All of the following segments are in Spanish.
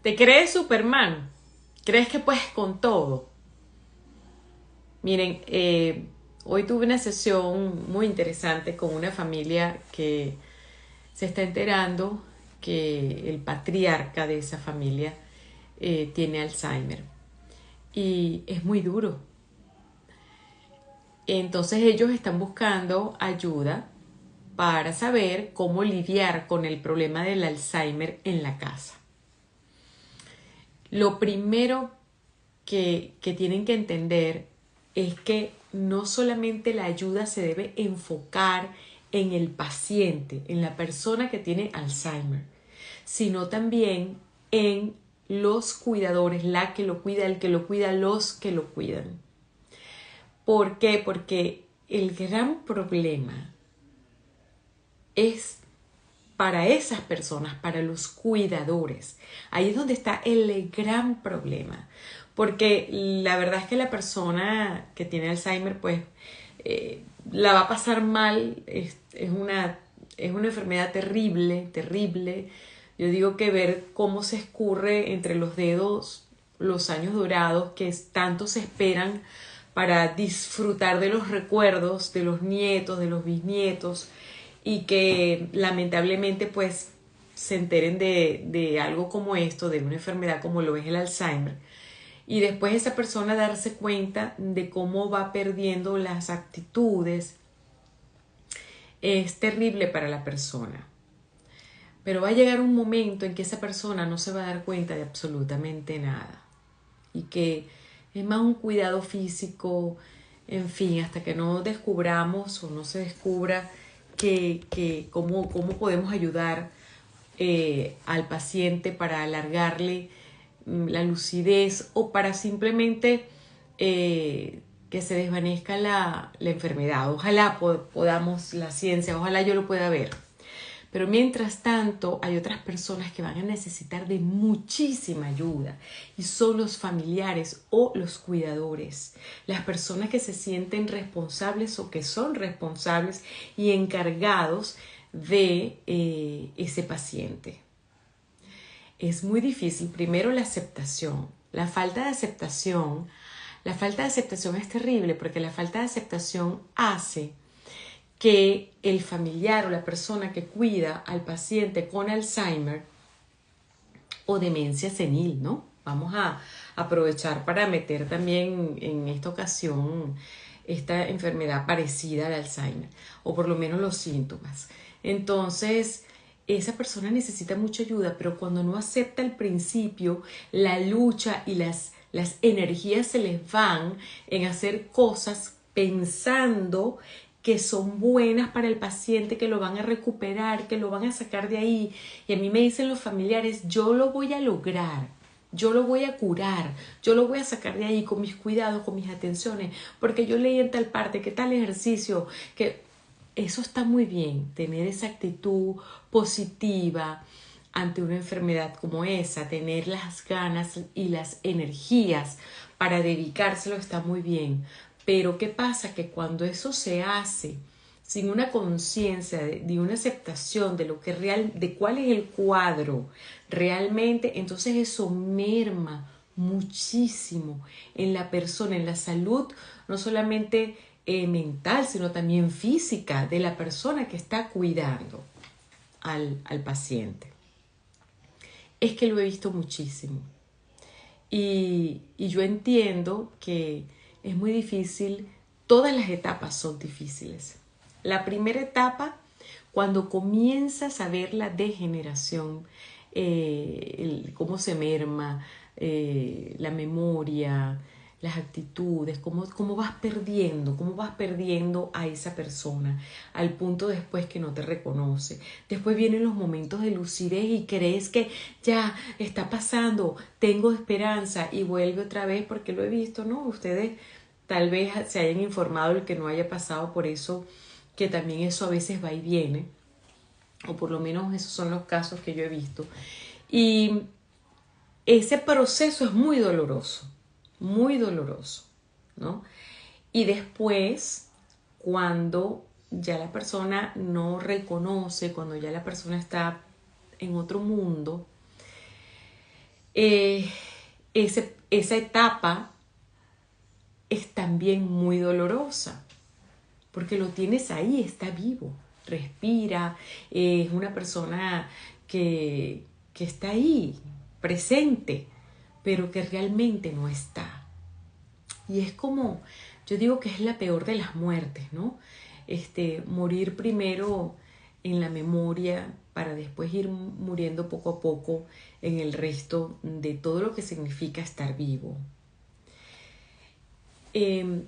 ¿Te crees Superman? ¿Crees que puedes con todo? Miren, hoy tuve una sesión muy interesante con una familia que se está enterando que el patriarca de esa familia tiene Alzheimer. Y es muy duro. Entonces ellos están buscando ayuda para saber cómo lidiar con el problema del Alzheimer en la casa. Lo primero que tienen que entender es que no solamente la ayuda se debe enfocar en el paciente, en la persona que tiene Alzheimer, sino también en los cuidadores, la que lo cuida, el que lo cuida, los que lo cuidan. ¿Por qué? Porque el gran problema es para esas personas, para los cuidadores. Ahí es donde está el gran problema. Porque la verdad es que la persona que tiene Alzheimer, pues, la va a pasar mal. Es una enfermedad terrible, terrible. Yo digo que ver cómo se escurre entre los dedos los años dorados que tanto se esperan para disfrutar de los recuerdos de los nietos, de los bisnietos, y que lamentablemente pues se enteren de algo como esto, de una enfermedad como lo es el Alzheimer, y después esa persona darse cuenta de cómo va perdiendo las actitudes, es terrible para la persona. Pero va a llegar un momento en que esa persona no se va a dar cuenta de absolutamente nada y que es más un cuidado físico, en fin, hasta que no descubramos o no se descubra cómo podemos ayudar al paciente para alargarle la lucidez o para simplemente que se desvanezca la enfermedad. Ojalá podamos, la ciencia, ojalá yo lo pueda ver. Pero mientras tanto hay otras personas que van a necesitar de muchísima ayuda y son los familiares o los cuidadores, las personas que se sienten responsables o que son responsables y encargados de ese paciente. Es muy difícil, primero la aceptación, la falta de aceptación. La falta de aceptación es terrible porque la falta de aceptación hace que el familiar o la persona que cuida al paciente con Alzheimer o demencia senil, ¿no? Vamos a aprovechar para meter también en esta ocasión esta enfermedad parecida al Alzheimer, o por lo menos los síntomas. Entonces, esa persona necesita mucha ayuda, pero cuando no acepta al principio, la lucha y las energías se les van en hacer cosas pensando que son buenas para el paciente, que lo van a recuperar, que lo van a sacar de ahí. Y a mí me dicen los familiares, yo lo voy a lograr, yo lo voy a curar, yo lo voy a sacar de ahí con mis cuidados, con mis atenciones, porque yo leí en tal parte, que tal ejercicio, que eso está muy bien, tener esa actitud positiva ante una enfermedad como esa, tener las ganas y las energías para dedicárselo está muy bien. Pero ¿qué pasa? Que cuando eso se hace sin una conciencia de una aceptación de lo que de cuál es el cuadro realmente, entonces eso merma muchísimo en la persona, en la salud, no solamente mental, sino también física de la persona que está cuidando al paciente. Es que lo he visto muchísimo. Y yo entiendo que es muy difícil, todas las etapas son difíciles. La primera etapa, cuando comienzas a ver la degeneración, cómo se merma la memoria, las actitudes, cómo vas perdiendo a esa persona, al punto después que no te reconoce. Después vienen los momentos de lucidez y crees que ya está pasando, tengo esperanza, y vuelve otra vez porque lo he visto, ¿no? Ustedes tal vez se hayan informado el que no haya pasado por eso, que también eso a veces va y viene, o por lo menos esos son los casos que yo he visto. Y ese proceso es muy doloroso, ¿no? Y después, cuando ya la persona no reconoce, cuando ya la persona está en otro mundo, eh, esa etapa es también muy dolorosa, porque lo tienes ahí, está vivo, respira, es una persona que está ahí, presente, pero que realmente no está. Y es como, yo digo que es la peor de las muertes, ¿no? Morir primero en la memoria para después ir muriendo poco a poco en el resto de todo lo que significa estar vivo. Eh,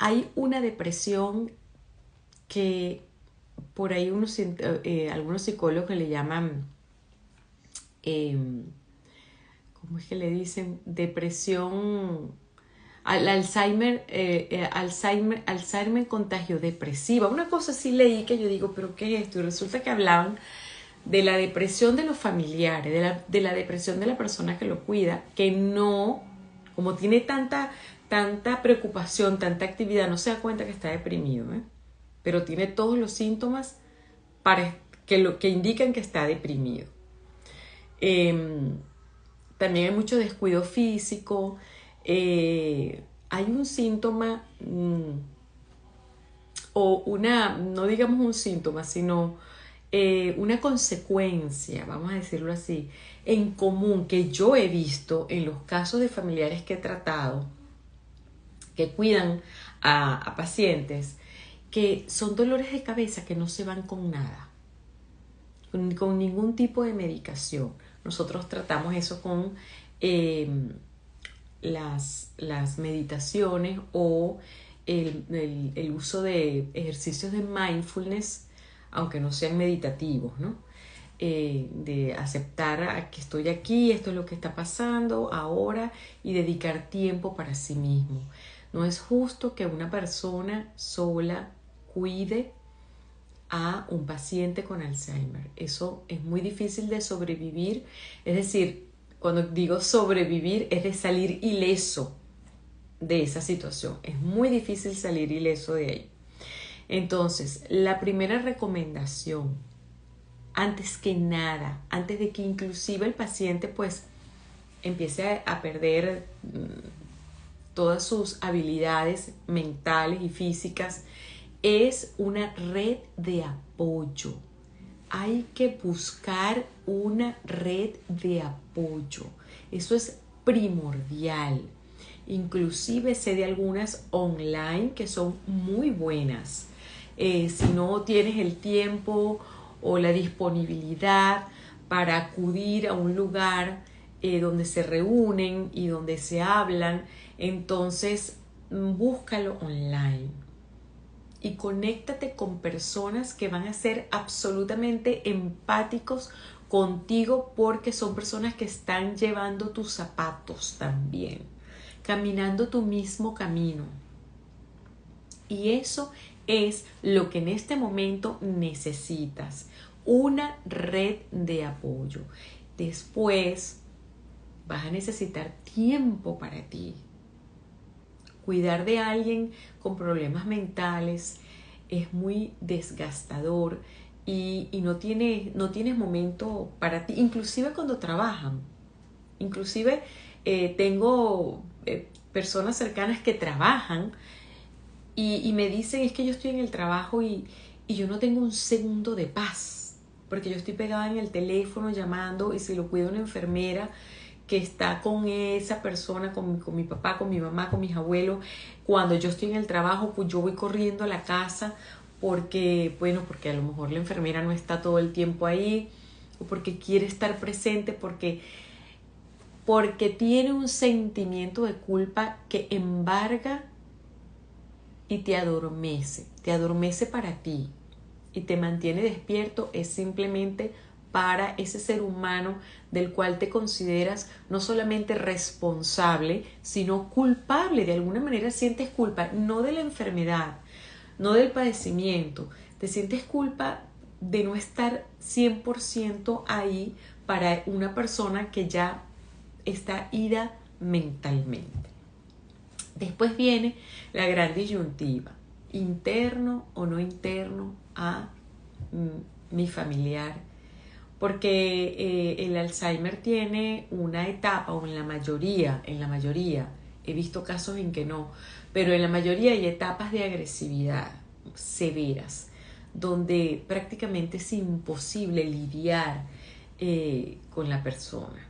Hay una depresión que por ahí algunos psicólogos le llaman, eh, ¿cómo es que le dicen? Depresión, Alzheimer contagio depresiva. Una cosa sí leí que yo digo, pero ¿qué es esto? Y resulta que hablaban de la depresión de los familiares, de la depresión de la persona que lo cuida, que no, como tiene tanta preocupación, tanta actividad, no se da cuenta que está deprimido, ¿eh? Pero tiene todos los síntomas que indican que está deprimido. También hay mucho descuido físico. Hay un síntoma o no digamos un síntoma, sino una consecuencia, vamos a decirlo así, en común que yo he visto en los casos de familiares que he tratado, que cuidan a pacientes, que son dolores de cabeza que no se van con nada, con ningún tipo de medicación. Nosotros tratamos eso con las meditaciones o el uso de ejercicios de mindfulness, aunque no sean meditativos, ¿no? De aceptar a que estoy aquí, esto es lo que está pasando ahora y dedicar tiempo para sí mismo. No es justo que una persona sola cuide a un paciente con Alzheimer. Eso es muy difícil de sobrevivir. Es decir, cuando digo sobrevivir es de salir ileso de esa situación. Es muy difícil salir ileso de ahí. Entonces, la primera recomendación, antes que nada, antes de que inclusive el paciente pues empiece a perder todas sus habilidades mentales y físicas, es una red de apoyo. Hay que buscar una red de apoyo. Eso es primordial. Inclusive sé de algunas online que son muy buenas. Si no tienes el tiempo o la disponibilidad para acudir a un lugar donde se reúnen y donde se hablan, entonces búscalo online y conéctate con personas que van a ser absolutamente empáticos contigo, porque son personas que están llevando tus zapatos también, caminando tu mismo camino. Y eso es lo que en este momento necesitas, una red de apoyo. Después vas a necesitar tiempo para ti. Cuidar de alguien con problemas mentales es muy desgastador y no tienes momento para ti, inclusive cuando trabajan. Inclusive tengo personas cercanas que trabajan y me dicen, es que yo estoy en el trabajo y yo no tengo un segundo de paz, porque yo estoy pegada en el teléfono llamando, y si lo cuida una enfermera que está con esa persona, con mi papá, con mi mamá, con mis abuelos. Cuando yo estoy en el trabajo, pues yo voy corriendo a la casa porque a lo mejor la enfermera no está todo el tiempo ahí, o porque quiere estar presente, porque tiene un sentimiento de culpa que embarga y te adormece para ti y te mantiene despierto. Es simplemente para ese ser humano del cual te consideras no solamente responsable, sino culpable. De alguna manera sientes culpa, no de la enfermedad, no del padecimiento, te sientes culpa de no estar 100% ahí para una persona que ya está ida mentalmente. Después viene la gran disyuntiva, interno o no interno a mi familiar, porque el Alzheimer tiene una etapa, o en la mayoría, he visto casos en que no, pero en la mayoría hay etapas de agresividad severas, donde prácticamente es imposible lidiar con la persona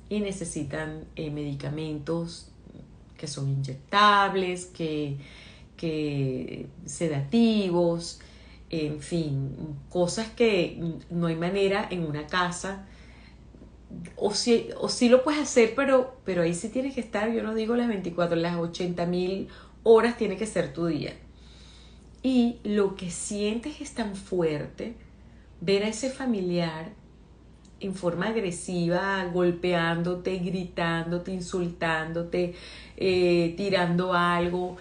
y necesitan medicamentos que son inyectables, que sedativos, en fin, cosas que no hay manera en una casa, o sí lo puedes hacer, pero ahí sí tienes que estar, yo no digo las 24, las 80.000 horas tiene que ser tu día. Y lo que sientes es tan fuerte, ver a ese familiar en forma agresiva, golpeándote, gritándote, insultándote, tirando algo,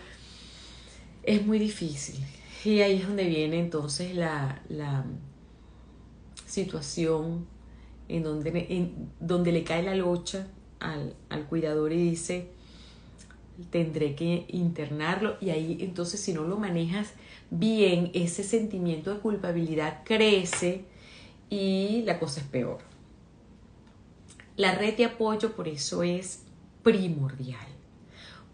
es muy difícil. Y ahí es donde viene entonces la situación en donde le cae la locha al cuidador y dice, tendré que internarlo. Y ahí entonces, si no lo manejas bien, ese sentimiento de culpabilidad crece y la cosa es peor. La red de apoyo por eso es primordial,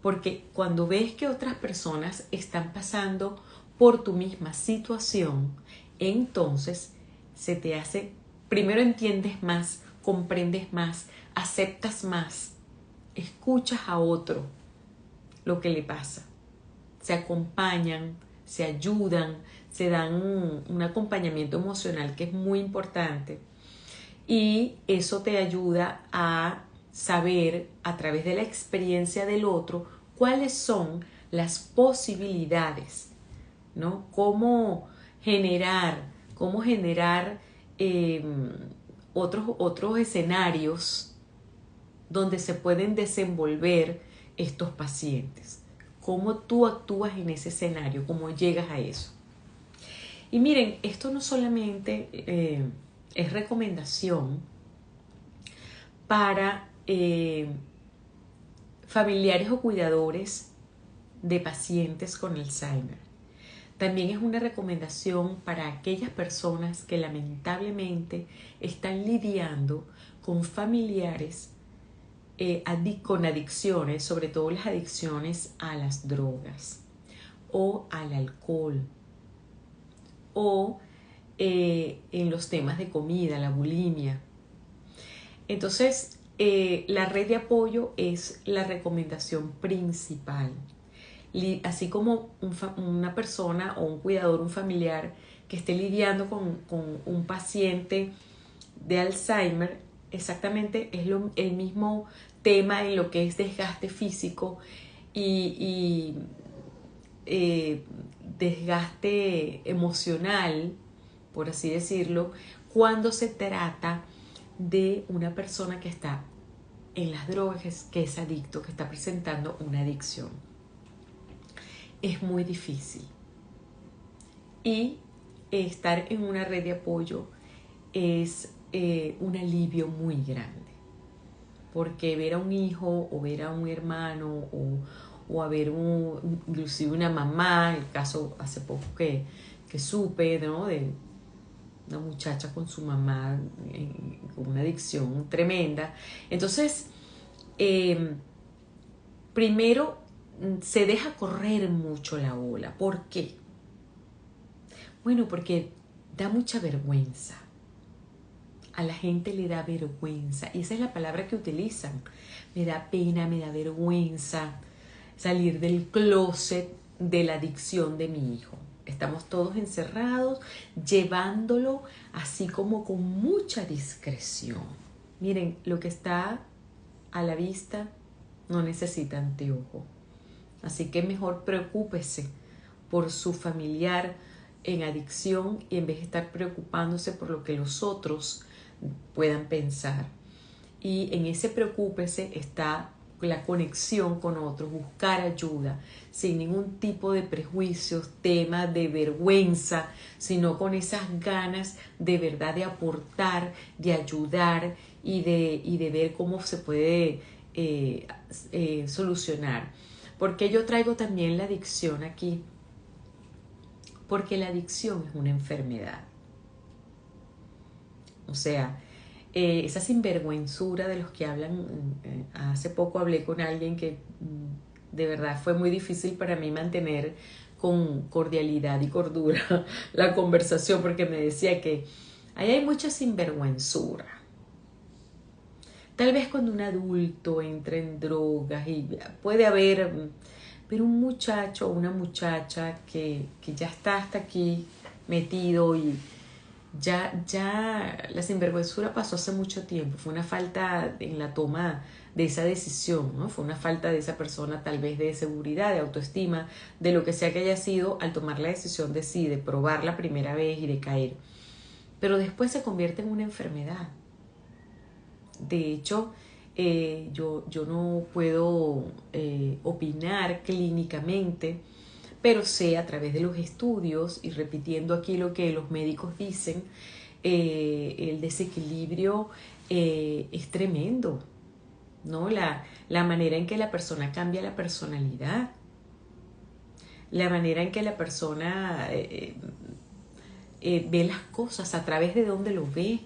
porque cuando ves que otras personas están pasando por tu misma situación, entonces se te hace, primero entiendes más, comprendes más, aceptas más, escuchas a otro lo que le pasa, se acompañan, se ayudan, se dan un acompañamiento emocional que es muy importante, y eso te ayuda a saber a través de la experiencia del otro cuáles son las posibilidades, ¿no? Cómo generar otros escenarios donde se pueden desenvolver estos pacientes. Cómo tú actúas en ese escenario, cómo llegas a eso. Y miren, esto no solamente es recomendación para familiares o cuidadores de pacientes con Alzheimer. También es una recomendación para aquellas personas que lamentablemente están lidiando con familiares con adicciones, sobre todo las adicciones a las drogas o al alcohol, o en los temas de comida, la bulimia. Entonces, la red de apoyo es la recomendación principal. Así como una persona o un cuidador, un familiar que esté lidiando con un paciente de Alzheimer, exactamente es el mismo tema en lo que es desgaste físico y desgaste emocional, por así decirlo, cuando se trata de una persona que está en las drogas, que es adicto, que está presentando una adicción. Es muy difícil. Y estar en una red de apoyo es un alivio muy grande. Porque ver a un hijo o ver a un hermano o a ver inclusive una mamá, el caso hace poco que supe, ¿no? De una muchacha con su mamá con una adicción tremenda. Entonces, primero se deja correr mucho la ola. ¿Por qué? Bueno, porque da mucha vergüenza. A la gente le da vergüenza, y esa es la palabra que utilizan. Me da pena, me da vergüenza salir del closet de la adicción de mi hijo. Estamos todos encerrados, llevándolo así como con mucha discreción. Miren, lo que está a la vista no necesita anteojo. Así que mejor preocúpese por su familiar en adicción, y en vez de estar preocupándose por lo que los otros puedan pensar. Y en ese preocúpese está la conexión con otros, buscar ayuda sin ningún tipo de prejuicios, tema de vergüenza, sino con esas ganas de verdad de aportar, de ayudar y de ver cómo se puede solucionar. Porque yo traigo también la adicción aquí, porque la adicción es una enfermedad. O sea, esa sinvergüenzura de los que hablan. Hace poco hablé con alguien que de verdad fue muy difícil para mí mantener con cordialidad y cordura la conversación, porque me decía que ahí hay mucha sinvergüenzura. Tal vez cuando un adulto entra en drogas y puede haber, pero un muchacho o una muchacha que ya está hasta aquí metido y ya la sinvergüenzura pasó hace mucho tiempo. Fue una falta en la toma de esa decisión, ¿no? Fue una falta de esa persona, tal vez de seguridad, de autoestima, de lo que sea que haya sido al tomar la decisión de sí, de probar la primera vez y de caer. Pero después se convierte en una enfermedad. De hecho, yo no puedo opinar clínicamente, pero sé a través de los estudios y repitiendo aquí lo que los médicos dicen, el desequilibrio es tremendo, ¿no? La manera en que la persona cambia la personalidad, la manera en que la persona ve las cosas, a través de donde lo ve,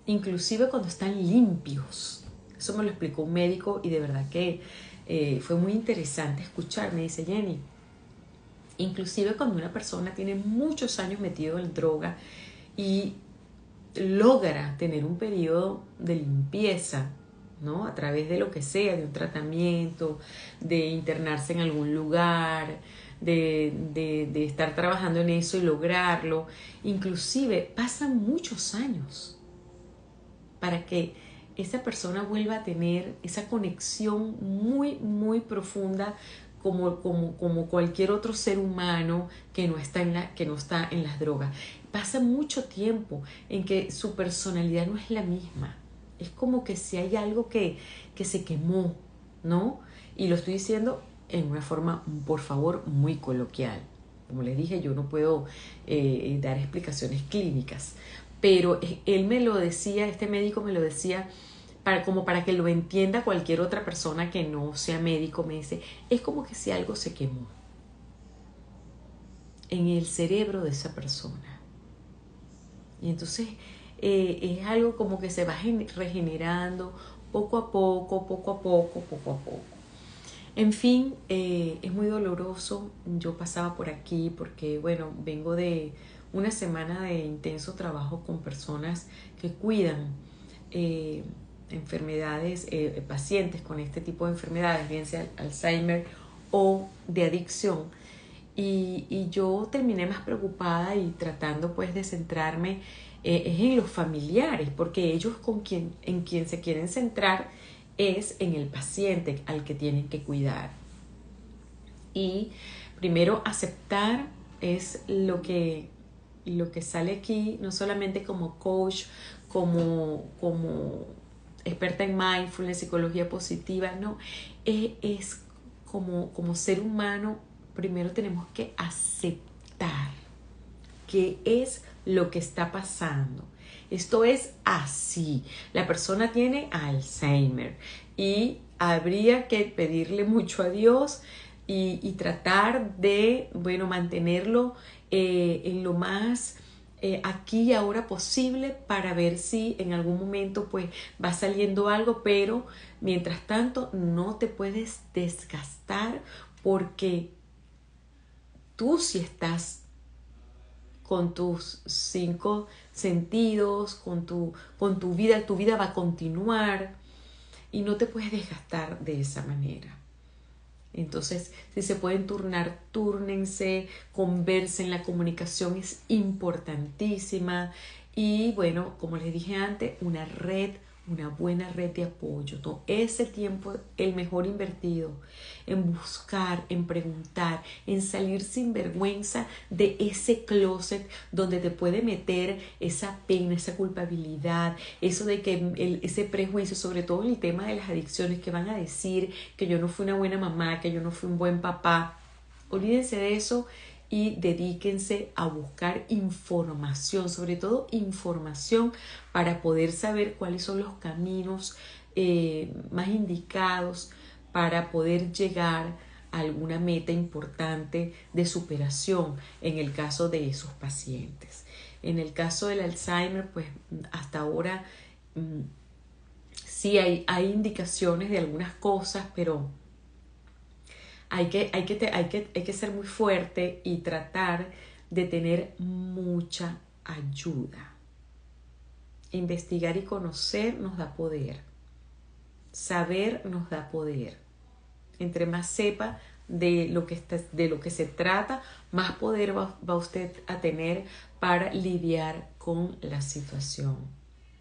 inclusive cuando están limpios. Eso me lo explicó un médico y de verdad que fue muy interesante escuchar. Me dice: Jenny, inclusive cuando una persona tiene muchos años metido en droga y logra tener un periodo de limpieza, ¿no? A través de lo que sea, de un tratamiento, de internarse en algún lugar, de estar trabajando en eso y lograrlo, inclusive pasan muchos años para que esa persona vuelva a tener esa conexión muy, muy profunda como cualquier otro ser humano que no está en las drogas. Pasa mucho tiempo en que su personalidad no es la misma. Es como que si hay algo que se quemó, ¿no? Y lo estoy diciendo en una forma, por favor, muy coloquial. Como les dije, yo no puedo dar explicaciones clínicas, pero él me lo decía, este médico me lo decía como para que lo entienda cualquier otra persona que no sea médico. Me dice: es como que si algo se quemó en el cerebro de esa persona. Y entonces es algo como que se va regenerando poco a poco, poco a poco, poco a poco. En fin, es muy doloroso. Yo pasaba por aquí porque, bueno, vengo de una semana de intenso trabajo con personas que cuidan enfermedades, pacientes con este tipo de enfermedades, bien sea Alzheimer o de adicción. Y yo terminé más preocupada y tratando pues de centrarme es en los familiares, porque ellos en quien se quieren centrar es en el paciente al que tienen que cuidar. Y primero aceptar es lo que sale aquí, no solamente como coach, como experta en mindfulness, psicología positiva, no, es como ser humano. Primero tenemos que aceptar qué es lo que está pasando. Esto es así. La persona tiene Alzheimer y habría que pedirle mucho a Dios y tratar de, bueno, mantenerlo en lo más aquí y ahora posible, para ver si en algún momento pues va saliendo algo, pero mientras tanto no te puedes desgastar, porque tú sí estás con tus 5 sentidos, con tu vida va a continuar y no te puedes desgastar de esa manera. Entonces, si se pueden turnar, túrnense, conversen, la comunicación es importantísima. Y bueno, como les dije antes, una buena red de apoyo. Todo ese tiempo, el mejor invertido en buscar, en preguntar, en salir sin vergüenza de ese closet donde te puede meter esa pena, esa culpabilidad, eso de que ese prejuicio, sobre todo en el tema de las adicciones, que van a decir que yo no fui una buena mamá, que yo no fui un buen papá. Olvídense de eso y dedíquense a buscar información, sobre todo información, para poder saber cuáles son los caminos más indicados para poder llegar a alguna meta importante de superación en el caso de esos pacientes. En el caso del Alzheimer, pues hasta ahora sí hay indicaciones de algunas cosas, pero hay que ser muy fuerte y tratar de tener mucha ayuda. Investigar y conocer nos da poder. Saber nos da poder. Entre más sepa de lo que se trata, más poder va usted a tener para lidiar con la situación.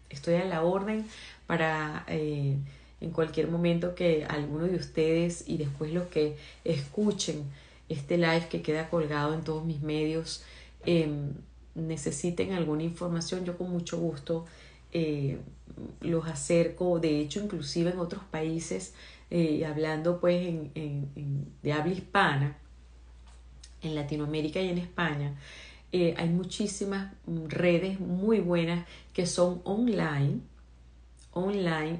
Estoy a la orden para en cualquier momento que alguno de ustedes y después los que escuchen este live que queda colgado en todos mis medios necesiten alguna información, yo con mucho gusto los acerco. De hecho, inclusive en otros países, hablando pues de habla hispana, en Latinoamérica y en España, hay muchísimas redes muy buenas que son online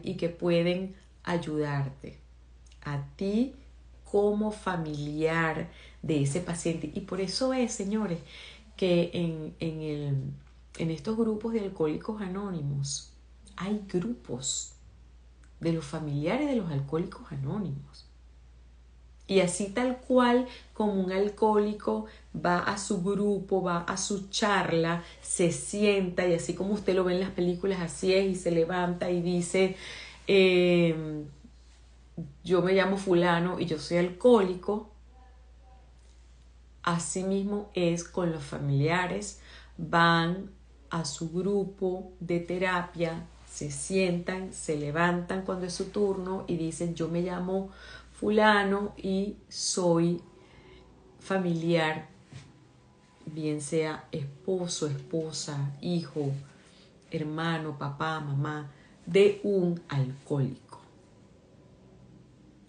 y que pueden ayudarte a ti como familiar de ese paciente. Y por eso es, señores, que en estos grupos de Alcohólicos Anónimos hay grupos de los familiares de los Alcohólicos Anónimos. Y así tal cual como un alcohólico va a su grupo, va a su charla, se sienta y así como usted lo ve en las películas, así es, y se levanta y dice, yo me llamo fulano y yo soy alcohólico. Así mismo es con los familiares, van a su grupo de terapia, se sientan, se levantan cuando es su turno y dicen, yo me llamo fulano y soy familiar, bien sea esposo, esposa, hijo, hermano, papá, mamá, de un alcohólico.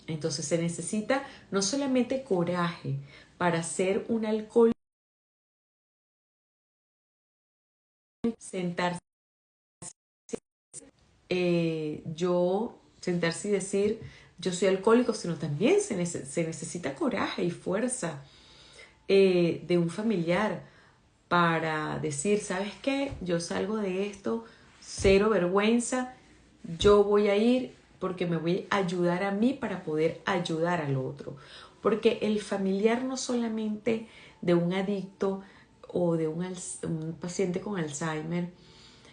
Entonces se necesita no solamente coraje para ser un alcohólico, sentarse, sentarse y decir yo soy alcohólico, sino también se necesita coraje y fuerza de un familiar para decir, ¿sabes qué? Yo salgo de esto, cero vergüenza, yo voy a ir porque me voy a ayudar a mí para poder ayudar al otro. Porque el familiar no solamente de un adicto o de un paciente con Alzheimer,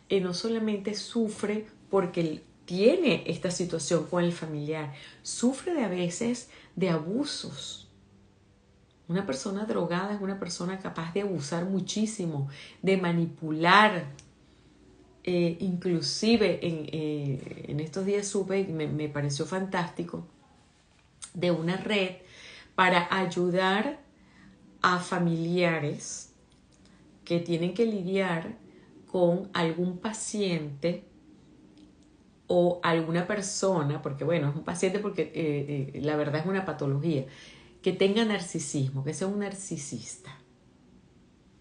no solamente sufre porque tiene esta situación con el familiar, sufre de a veces de abusos. Una persona drogada es una persona capaz de abusar muchísimo, de manipular. Inclusive en estos días supe y me pareció fantástico de una red para ayudar a familiares que tienen que lidiar con algún paciente o alguna persona, porque bueno, es un paciente porque la verdad es una patología, que tenga narcisismo, que sea un narcisista.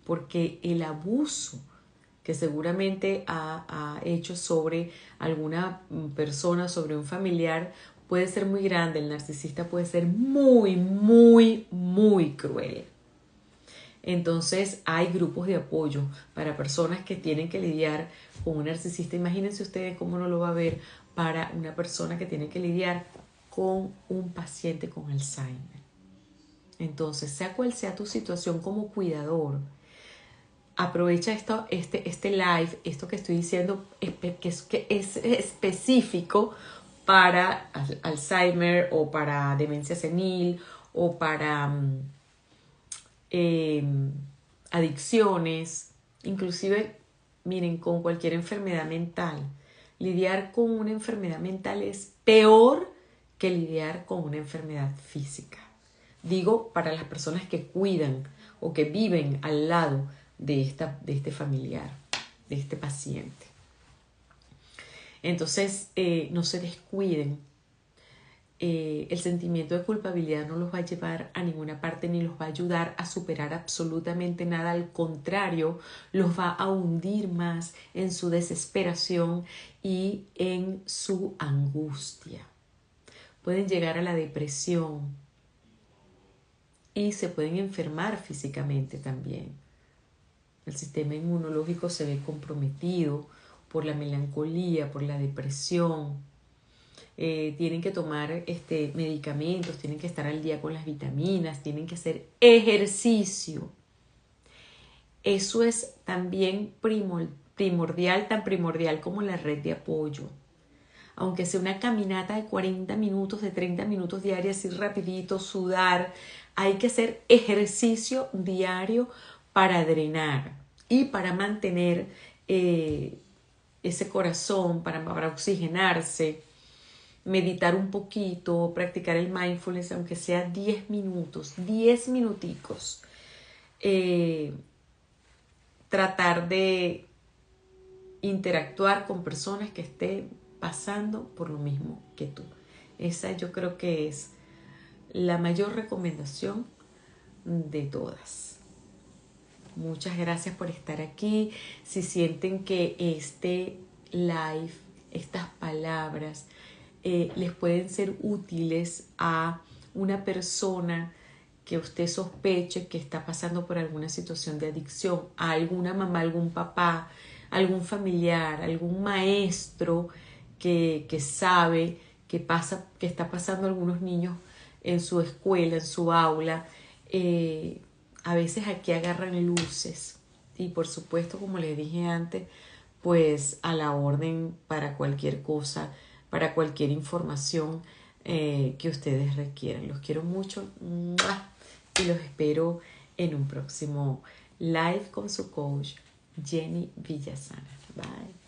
Porque el abuso que seguramente ha hecho sobre alguna persona, sobre un familiar, puede ser muy grande. El narcisista puede ser muy, muy, muy cruel. Entonces hay grupos de apoyo para personas que tienen que lidiar con un narcisista. Imagínense ustedes cómo no lo va a ver para una persona que tiene que lidiar con un paciente con Alzheimer. Entonces, sea cual sea tu situación como cuidador, aprovecha este live, esto que estoy diciendo, que es específico para Alzheimer o para demencia senil o para adicciones, inclusive, miren, con cualquier enfermedad mental. Lidiar con una enfermedad mental es peor que lidiar con una enfermedad física. Digo, para las personas que cuidan o que viven al lado de este familiar, de este paciente. Entonces, no se descuiden. El sentimiento de culpabilidad no los va a llevar a ninguna parte ni los va a ayudar a superar absolutamente nada. Al contrario, los va a hundir más en su desesperación y en su angustia. Pueden llegar a la depresión y se pueden enfermar físicamente también. El sistema inmunológico se ve comprometido por la melancolía, por la depresión. Tienen que tomar medicamentos, tienen que estar al día con las vitaminas, tienen que hacer ejercicio. Eso es también primordial, tan primordial como la red de apoyo. Aunque sea una caminata de 40 minutos, de 30 minutos diarias, así rapidito, sudar, hay que hacer ejercicio diario para drenar y para mantener ese corazón, para oxigenarse, meditar un poquito, practicar el mindfulness, aunque sea 10 minutos, 10 minuticos. Tratar de interactuar con personas que estén pasando por lo mismo que tú. Esa yo creo que es la mayor recomendación de todas. Muchas gracias por estar aquí. Si sienten que este live, estas palabras, les pueden ser útiles a una persona que usted sospeche que está pasando por alguna situación de adicción, a alguna mamá, algún papá, algún familiar, algún maestro que sabe que está pasando algunos niños en su escuela, en su aula. A veces aquí agarran luces y por supuesto, como les dije antes, pues a la orden para cualquier cosa, para cualquier información que ustedes requieran. Los quiero mucho y los espero en un próximo live con su coach Jenny Villasana. Bye.